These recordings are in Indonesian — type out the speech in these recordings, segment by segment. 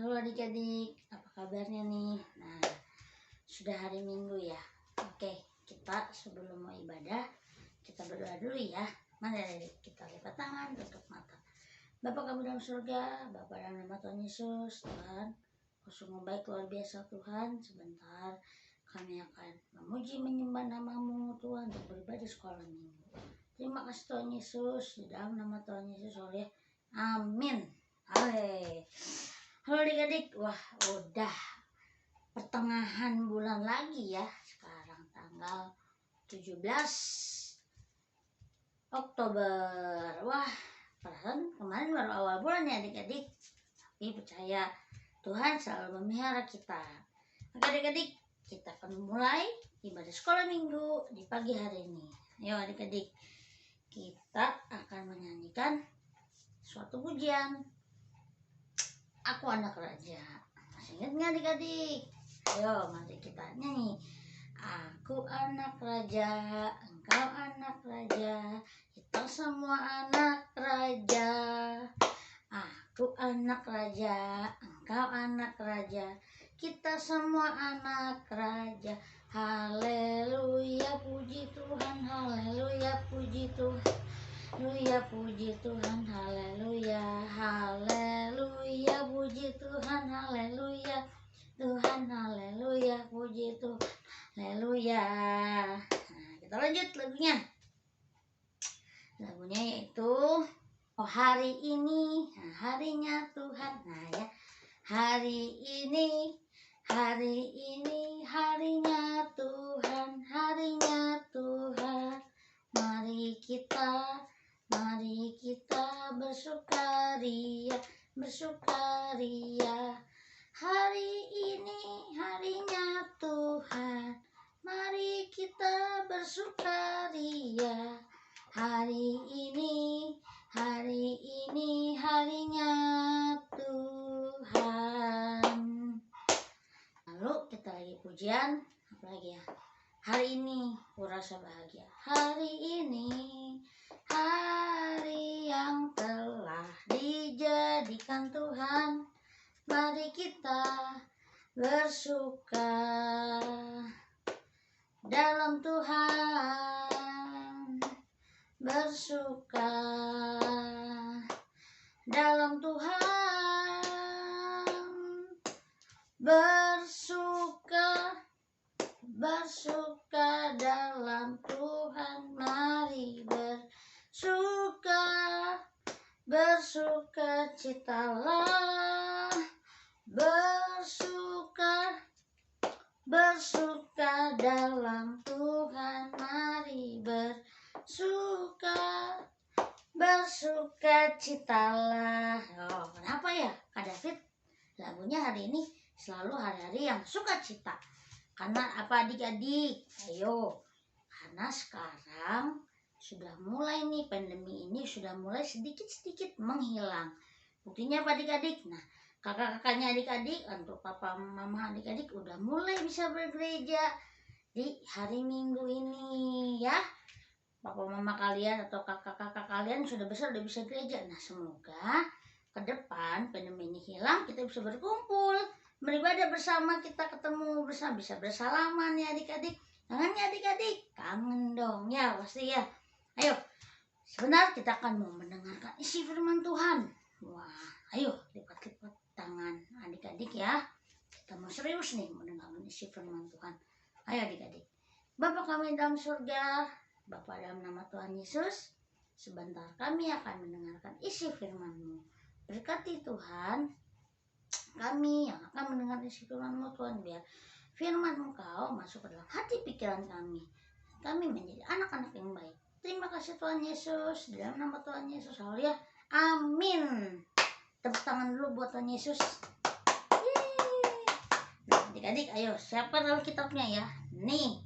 Halo adik-adik, apa kabarnya nih? Nah, sudah hari Minggu ya. Oke, kita sebelum mau ibadah, kita berdoa dulu ya. Mari adik, kita lipat tangan, tutup mata. Bapa kami dalam surga, Bapa dalam nama Tuhan Yesus, Tuhan, Kau sungguh baik luar biasa Tuhan. Sebentar kami akan memuji menyembah namamu Tuhan untuk beribadah sekolah minggu. Terima kasih Tuhan Yesus, di dalam nama Tuhan Yesus oleh amin. Haleluya. Halo adik-adik, wah udah pertengahan bulan lagi ya. Sekarang tanggal 17 Oktober. Wah, perasaan kemarin baru awal bulan ya adik-adik. Tapi percaya Tuhan selalu memelihara kita. Oke adik-adik, kita akan mulai ibadah sekolah minggu di pagi hari ini. Ayo adik-adik, kita akan menyanyikan suatu pujian. Aku anak raja. Masih ingat nggak adik-adik? Ayo mari kita nyanyi. Aku anak raja, engkau anak raja, kita semua anak raja. Aku anak raja, engkau anak raja, kita semua anak raja. Haleluya, puji Tuhan, haleluya, puji Tuhan. Haleluya, puji Tuhan, haleluya, haleluya, puji Tuhan, haleluya, Tuhan, haleluya, puji Tuhan, haleluya. Nah, kita lanjut lagunya. Lagunya yaitu Oh hari ini, nah, harinya Tuhan. Nah ya, hari ini harinya Tuhan, harinya Tuhan. Mari kita bersukaria, bersukaria. Hari ini harinya Tuhan, mari kita bersukaria. Hari ini harinya Tuhan. Lalu kita lagi pujian, apa lagi ya? Hari ini ku rasa bahagia. Hari ini hari yang telah dijadikan Tuhan. Mari kita bersuka dalam Tuhan. Bersuka dalam Tuhan. Bersuka dalam Tuhan, mari bersuka citalah, bersuka dalam Tuhan, mari bersuka citalah. Oh, kenapa ya Kak David? Lagunya hari ini selalu hari-hari yang sukacita. Karena apa adik-adik? Ayo, karena sekarang sudah mulai nih pandemi ini sudah mulai sedikit-sedikit menghilang. Buktinya apa adik-adik? Nah, kakak-kakaknya adik-adik, untuk papa mama adik-adik udah mulai bisa bergereja di hari Minggu ini ya. Papa mama kalian atau kakak-kakak kalian sudah besar udah bisa gereja. Nah, semoga ke depan pandemi ini hilang, kita bisa berkumpul, beribadah bersama, kita ketemu bersama, bisa bersalaman ya adik-adik. Kangen ya adik-adik? Kangen dong ya pasti ya. Ayo, sebentar kita akan mau mendengarkan isi firman Tuhan. Wah, ayo lipat-lipat tangan adik-adik ya. Kita mau serius nih mendengarkan isi firman Tuhan. Ayo adik-adik. Bapa kami dalam surga, Bapa dalam nama Tuhan Yesus, sebentar kami akan mendengarkan isi firman-Mu. Berkati Tuhan kami yang akan mendengar isi firman-Mu Tuhan, biar firman Engkau masuk ke dalam hati pikiran kami. Kami menjadi anak-anak yang baik. Terima kasih Tuhan Yesus, dalam nama Tuhan Yesus, haleluya, amin. Tepuk tangan dulu buat Tuhan Yesus. Nah adik-adik, ayo siapkan Alkitabnya ya. Nih,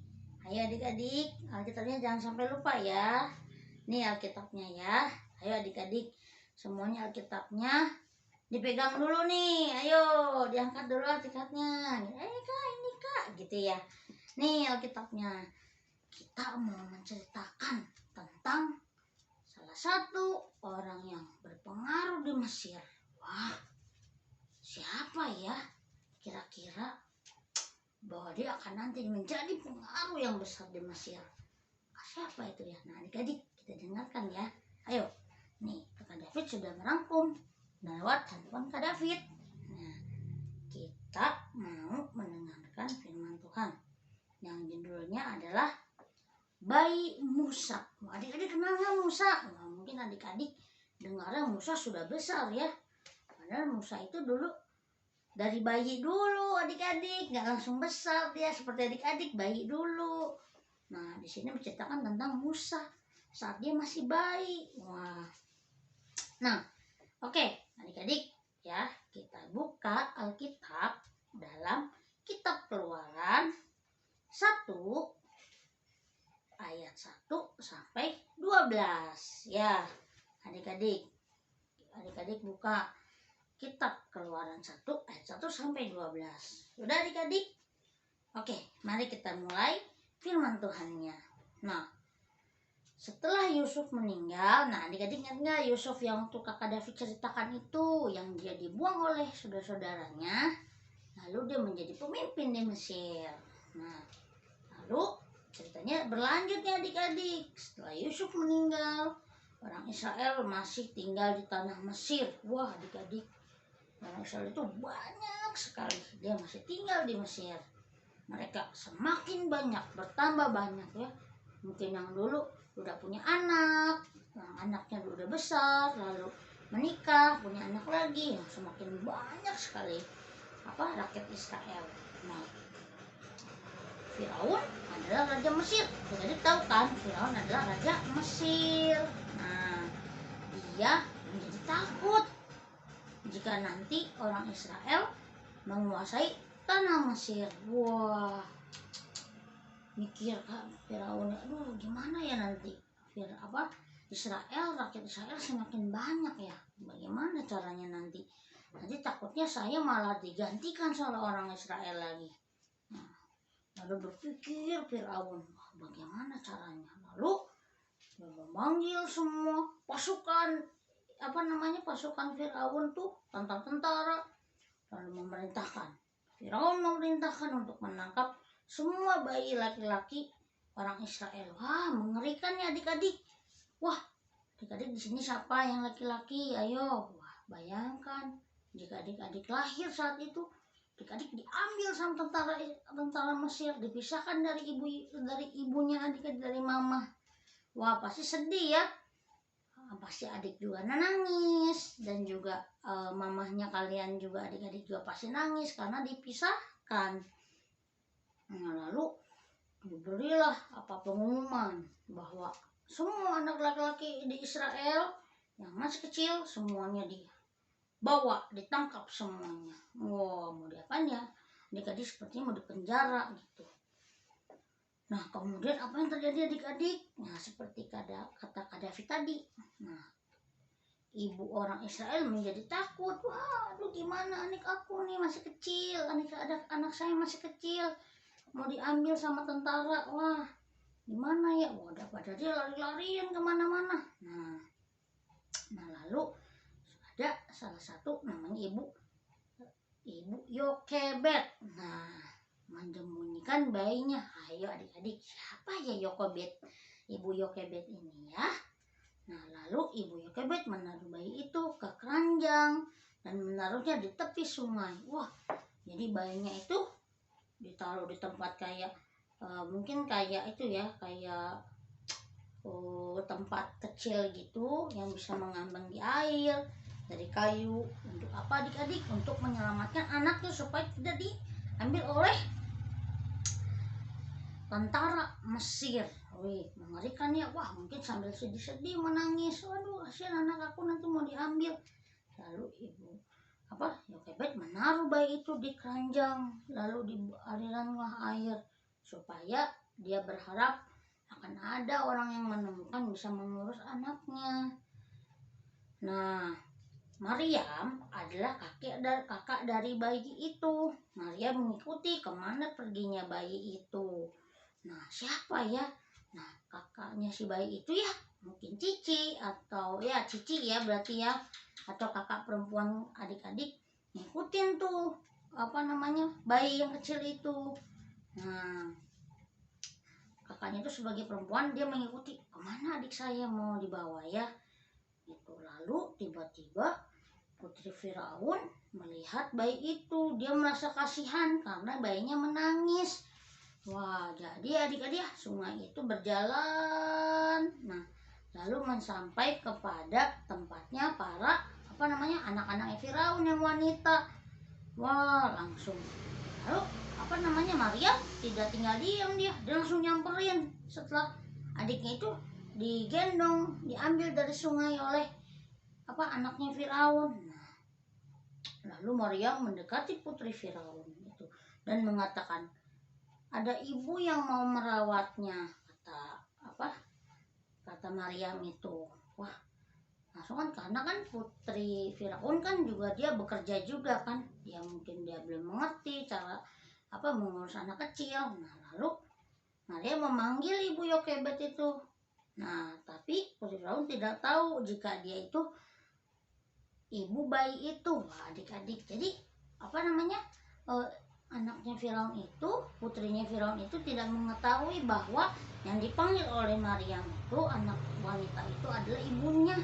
ayo adik-adik, Alkitabnya jangan sampai lupa ya. Nih Alkitabnya ya. Ayo adik-adik, semuanya Alkitabnya dipegang dulu nih. Ayo diangkat dulu Alkitabnya. Kak, ini Kak, gitu ya. Nih Alkitabnya. Kita mau menceritakan tentang salah satu orang yang berpengaruh di Mesir. Wah, siapa siapa ya kira-kira bahwa dia akan nanti menjadi pengaruh yang besar di Mesir? Siapa itu ya? Nah, adik-adik kita dengarkan ya. Ayo, nih Kakak David sudah merangkum lewat handphone Kak David. Nah, kita mau mendengarkan firman Tuhan yang judulnya adalah Bayi Musa. Adik-adik kenal nggak Musa? Nah, mungkin adik-adik dengarnya Musa sudah besar ya. Padahal Musa itu dulu dari bayi dulu adik-adik, nggak langsung besar dia seperti adik-adik, bayi dulu. Nah di sini menceritakan tentang Musa saat dia masih bayi. Wah, nah oke adik-adik ya, kita buka Alkitab dalam Kitab Keluaran 1 ayat 1 sampai 12 ya adik-adik. Adik-adik buka Kitab Keluaran 1 ayat 1 sampai 12. Sudah adik-adik? Oke, mari kita mulai firman Tuhannya. Nah, setelah Yusuf meninggal, nah adik-adik ingat nggak Yusuf yang untuk Kakak David ceritakan itu, yang dia dibuang oleh saudara-saudaranya, lalu dia menjadi pemimpin di Mesir. Nah, lalu ceritanya berlanjut ya adik-adik. Setelah Yusuf meninggal, orang Israel masih tinggal di tanah Mesir. Wah adik-adik, orang Israel itu banyak sekali, dia masih tinggal di Mesir. Mereka semakin banyak, bertambah banyak ya. Mungkin yang dulu udah punya anak, yang anaknya udah besar, lalu menikah, punya anak lagi, semakin banyak sekali rakyat Israel. Nah, Firaun adalah raja Mesir. Jadi tahu kan, Firaun adalah raja Mesir. Nah, dia menjadi takut jika nanti orang Israel menguasai tanah Mesir. Wah, mikir kan Firaun, aduh gimana ya nanti Israel, rakyat Israel semakin banyak ya, bagaimana caranya nanti takutnya saya malah digantikan oleh orang Israel lagi. Nah, lalu berpikir Firaun, bagaimana caranya? Lalu dia memanggil semua pasukan pasukan Firaun tuh, tentara, lalu Firaun memerintahkan untuk menangkap semua bayi laki-laki orang Israel. Wah, mengerikan ya adik-adik. Wah, adik-adik di sini siapa yang laki-laki? Ayo, wah bayangkan jika adik-adik lahir saat itu, adik-adik diambil sama tentara Mesir, dipisahkan dari ibunya adik-adik, dari mama. Wah, pasti sedih ya. Pasti adik juga nangis, dan juga mamahnya kalian juga, adik-adik juga pasti nangis karena dipisahkan. Nah, lalu diberilah pengumuman bahwa semua anak laki-laki di Israel yang masih kecil semuanya dibawa, ditangkap semuanya. Wah, mau diapain ya? Adik-adik sepertinya mau dipenjara gitu. Nah, kemudian apa yang terjadi adik-adik? Nah, seperti kata Kak David tadi. Nah, ibu orang Israel menjadi takut. Wah, aduh gimana anak aku nih masih kecil, anak saya masih kecil, mau diambil sama tentara. Wah, gimana ya? Wah, pada dia lari-larian kemana-mana. Nah, lalu ada salah satu namanya ibu Yokebed. Nah, menyembunyikan bayinya. Ayo adik-adik, siapa ya Yokebed? Ibu Yokebed ini ya. Nah, lalu ibu Yokebed menaruh bayi itu ke keranjang dan menaruhnya di tepi sungai. Wah, jadi bayinya itu ditaruh di tempat kayak mungkin kayak itu ya, kayak tempat kecil gitu yang bisa mengambang di air, dari kayu. Untuk apa adik-adik? Untuk menyelamatkan anaknya supaya tidak diambil oleh tentara Mesir. Wih, mengerikan ya. Wah, mungkin sambil sedih-sedih menangis. Waduh, kasihan anak aku nanti mau diambil. Lalu ibu Yokebed menaruh bayi itu di keranjang, lalu di aliranlah air, supaya dia berharap akan ada orang yang menemukan bisa mengurus anaknya. Nah, Maryam adalah kakak dari bayi itu. Maryam mengikuti kemana perginya bayi itu. Nah, siapa ya? Nah, kakaknya si bayi itu ya, mungkin Cici, atau ya Cici ya berarti ya, atau kakak perempuan adik-adik ngikutin tuh bayi yang kecil itu. Nah, kakaknya itu sebagai perempuan dia mengikuti kemana adik saya mau dibawa ya. Itu lalu tiba-tiba Putri Firaun melihat bayi itu, dia merasa kasihan karena bayinya menangis. Wah, jadi adik-adik ya, sungai itu berjalan. Nah, lalu sampai kepada tempatnya para anak-anak Firaun yang wanita. Wah, langsung. Lalu Maryam tidak tinggal diam, dia langsung nyamperin setelah adiknya itu digendong, diambil dari sungai oleh anaknya Firaun. Nah, lalu Maryam mendekati Putri Firaun itu dan mengatakan, ada ibu yang mau merawatnya, kata Maryam itu. Wah, langsung kan, karena kan Putri Firaun kan juga dia bekerja juga kan, ya mungkin dia belum mengerti cara mengurus anak kecil. Nah, lalu Maryam memanggil ibu Yokebed itu. Nah, tapi Putri Firaun tidak tahu jika dia itu ibu bayi itu. Wah, adik-adik, jadi anaknya Firaun itu, putrinya Firaun itu tidak mengetahui bahwa yang dipanggil oleh Maryam itu, anak wanita itu, adalah ibunya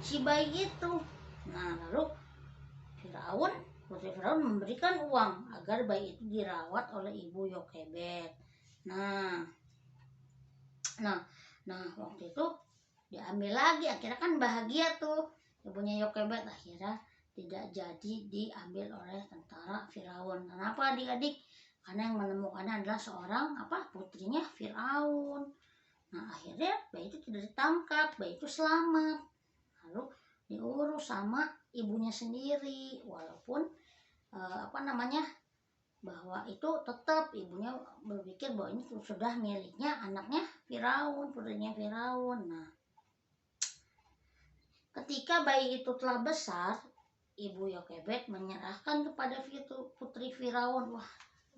si bayi itu. Nah, lalu Putri Firaun memberikan uang agar bayi itu dirawat oleh ibu Yokebed. Nah, waktu itu diambil lagi, akhirnya kan bahagia tuh ibunya Yokebed, akhirnya tidak jadi diambil oleh tentara Firaun. Kenapa adik-adik? Karena yang menemukannya adalah seorang putrinya Firaun. Nah, akhirnya bayi itu tidak ditangkap, bayi itu selamat. Lalu diurus sama ibunya sendiri, walaupun bahwa itu tetap ibunya berpikir bahwa ini sudah miliknya anaknya Firaun, putrinya Firaun. Nah, ketika bayi itu telah besar, ibu Yokebed menyerahkan kepada Putri Firaun. Wah,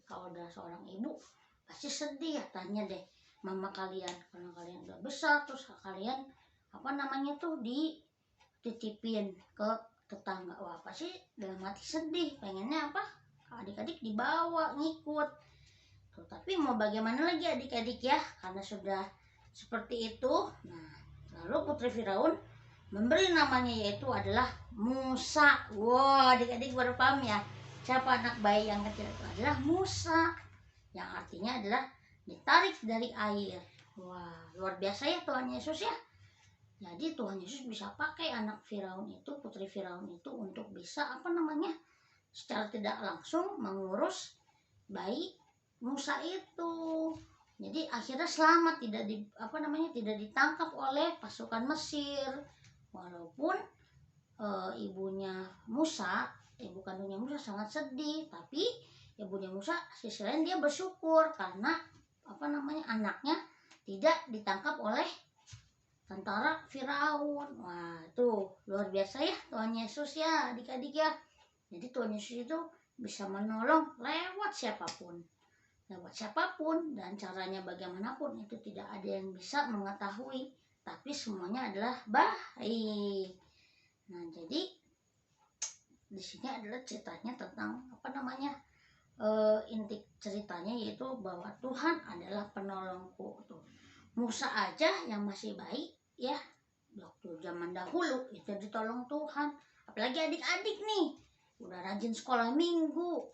kalau ada seorang ibu pasti sedih ya, tanya deh mama kalian, karena kalian udah besar, terus kalian dititipin ke tetangga. Wah, pasti dalam hati sedih, pengennya adik-adik dibawa ngikut tuh. Tapi mau bagaimana lagi adik-adik ya, karena sudah seperti itu. Nah, lalu Putri Firaun memberi namanya, yaitu adalah Musa. Wow, adik-adik baru paham ya, siapa anak bayi yang kecil itu adalah Musa, yang artinya adalah ditarik dari air. Wah, luar biasa ya Tuhan Yesus ya. Jadi Tuhan Yesus bisa pakai anak Firaun itu, Putri Firaun itu, untuk bisa secara tidak langsung mengurus bayi Musa itu. Jadi akhirnya selamat, tidak ditangkap oleh pasukan Mesir. Walaupun ibunya Musa, ibu kandungnya Musa sangat sedih, tapi ibunya Musa sisi lain dia bersyukur karena anaknya tidak ditangkap oleh tentara Firaun. Wah, tuh luar biasa ya Tuhan Yesus ya adik-adik ya. Jadi Tuhan Yesus itu bisa menolong lewat siapapun, dan caranya bagaimanapun itu tidak ada yang bisa mengetahui, tapi semuanya adalah baik. Nah, jadi di sini adalah ceritanya tentang inti ceritanya yaitu bahwa Tuhan adalah penolongku. Tuh, Musa aja yang masih baik ya, waktu zaman dahulu itu ditolong Tuhan. Apalagi adik-adik nih, udah rajin sekolah minggu,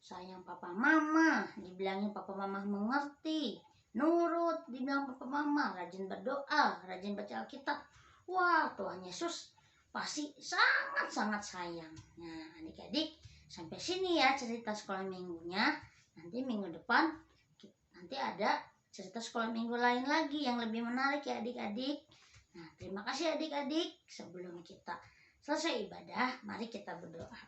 sayang papa mama, dibilangin papa mama mengerti, nurut dibilang papa mama, rajin berdoa, rajin baca Alkitab. Wah, Tuhan Yesus pasti sangat-sangat sayang. Nah, adik-adik, sampai sini ya cerita sekolah minggunya. Nanti minggu depan nanti ada cerita sekolah minggu lain lagi yang lebih menarik ya adik-adik. Nah, terima kasih adik-adik. Sebelum kita selesai ibadah, mari kita berdoa.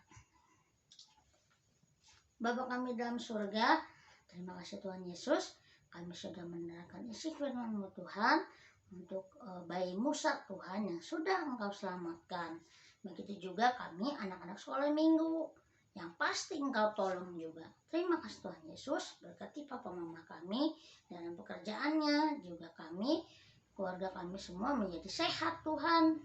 Bapa kami dalam surga, terima kasih Tuhan Yesus, kami sudah mendengarkan isi firman-Mu Tuhan, untuk bayi Musa Tuhan yang sudah Engkau selamatkan. Begitu juga kami anak-anak sekolah minggu yang pasti Engkau tolong juga. Terima kasih Tuhan Yesus, berkati papa mama kami dalam pekerjaannya, juga kami, keluarga kami semua menjadi sehat Tuhan.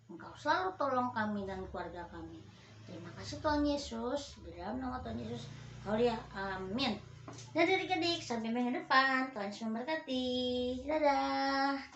Engkau selalu tolong kami dan keluarga kami. Terima kasih Tuhan Yesus. Di dalam nama Tuhan Yesus. Haleluya. Amin. Dadah adik-adik, sampai minggu depan. Tuhan Yesus memberkati. Dadah.